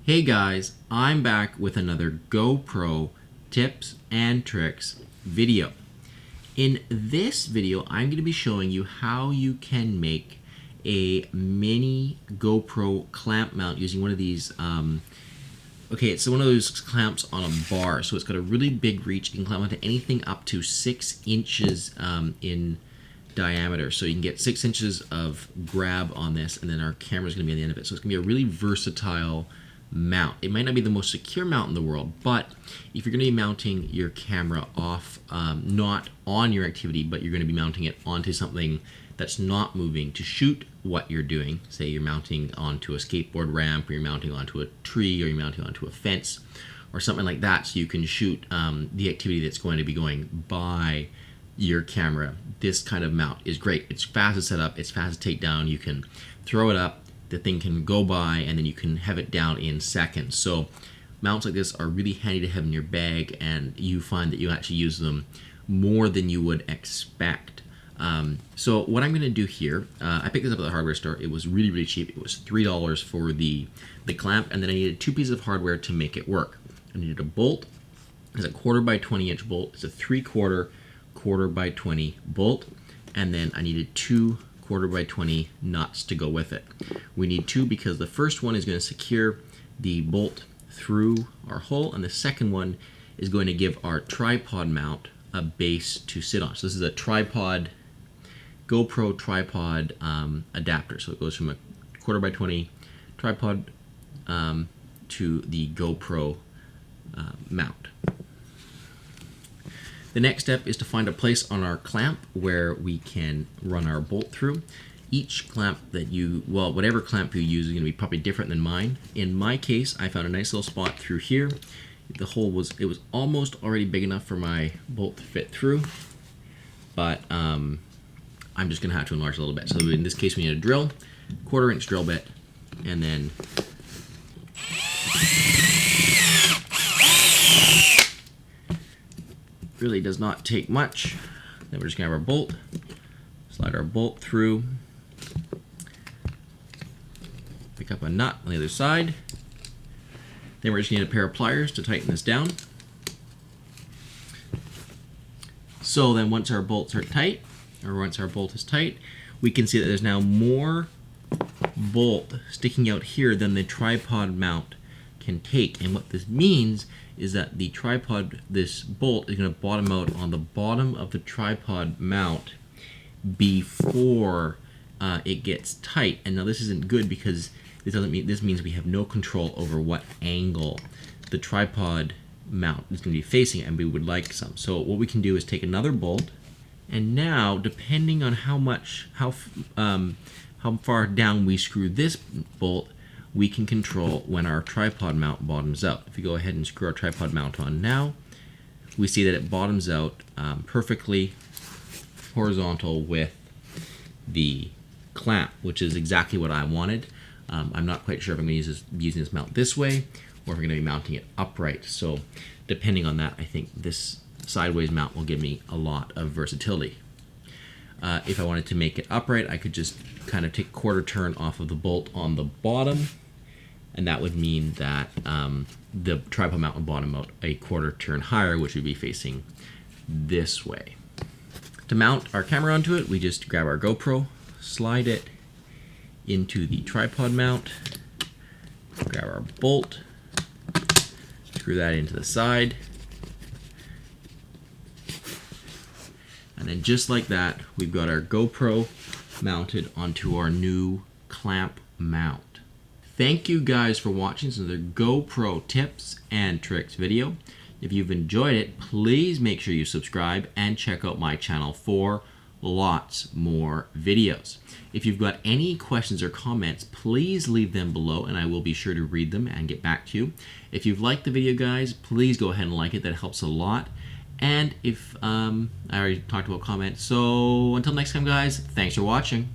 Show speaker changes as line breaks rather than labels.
Hey guys, I'm back with another GoPro tips and tricks video. In this video, I'm going to be showing you how you can make a mini GoPro clamp mount using one of these, it's one of those clamps on a bar. So it's got a really big reach. You can clamp onto anything up to 6 inches in diameter. So you can get 6 inches of grab on this, and then our camera is going to be on the end of it. So it's going to be a really versatile mount. It might not be the most secure mount in the world, but if you're going to be mounting your camera off, not on your activity, but you're going to be mounting it onto something that's not moving to shoot what you're doing, say you're mounting onto a skateboard ramp, or you're mounting onto a tree, or you're mounting onto a fence, or something like that, so you can shoot the activity that's going to be going by your camera. This kind of mount is great. It's fast to set up, it's fast to take down. You can throw it up, the thing can go by, and then you can have it down in seconds. So mounts like this are really handy to have in your bag, and you find that you actually use them more than you would expect. So what I'm going to do here, I picked this up at the hardware store. It was really, really cheap. It was $3 for the clamp, and then I needed 2 pieces of hardware to make it work. I needed a bolt. It's a 1/4 by 20 inch bolt. It's a 3/4 1/4 by 20 bolt, and then I needed 2 1/4 by 20 nuts to go with it. We need 2 because the first one is going to secure the bolt through our hole, and the second one is going to give our tripod mount a base to sit on. So this is a tripod, GoPro tripod adapter. So it goes from a 1/4 by 20 tripod to the GoPro mount. The next step is to find a place on our clamp where we can run our bolt through. Each clamp that whatever clamp you use is going to be probably different than mine. In my case, I found a nice little spot through here. The hole was almost already big enough for my bolt to fit through, but I'm just going to have to enlarge a little bit. So in this case, we need a drill, 1/4 inch drill bit, and then really does not take much. Then we're just going to have our bolt, slide our bolt through, pick up a nut on the other side. Then we're just going to need a pair of pliers to tighten this down. So then once our bolts are tight, or once our bolt is tight, we can see that there's now more bolt sticking out here than the tripod mount can take. And what this means is that the tripod, this bolt is going to bottom out on the bottom of the tripod mount before it gets tight. And now this isn't good because this means we have no control over what angle the tripod mount is going to be facing, and we would like some. So what we can do is take another bolt, and now depending on how far down we screw this bolt, we can control when our tripod mount bottoms out. If we go ahead and screw our tripod mount on now, we see that it bottoms out perfectly horizontal with the clamp, which is exactly what I wanted. I'm not quite sure if I'm going to use using this mount this way, or if we're going to be mounting it upright. So depending on that, I think this sideways mount will give me a lot of versatility. If I wanted to make it upright, I could just kind of take 1/4 turn off of the bolt on the bottom, and that would mean that the tripod mount would bottom out a 1/4 turn higher, which would be facing this way. To mount our camera onto it, we just grab our GoPro, slide it into the tripod mount, grab our bolt, screw that into the side, and then just like that, we've got our GoPro mounted onto our new clamp mount. Thank you guys for watching this another GoPro tips and tricks video. If you've enjoyed it, please make sure you subscribe and check out my channel for lots more videos. If you've got any questions or comments, please leave them below and I will be sure to read them and get back to you. If you've liked the video, guys, please go ahead and like it. That helps a lot. And if I already talked about comments, so until next time, guys, thanks for watching.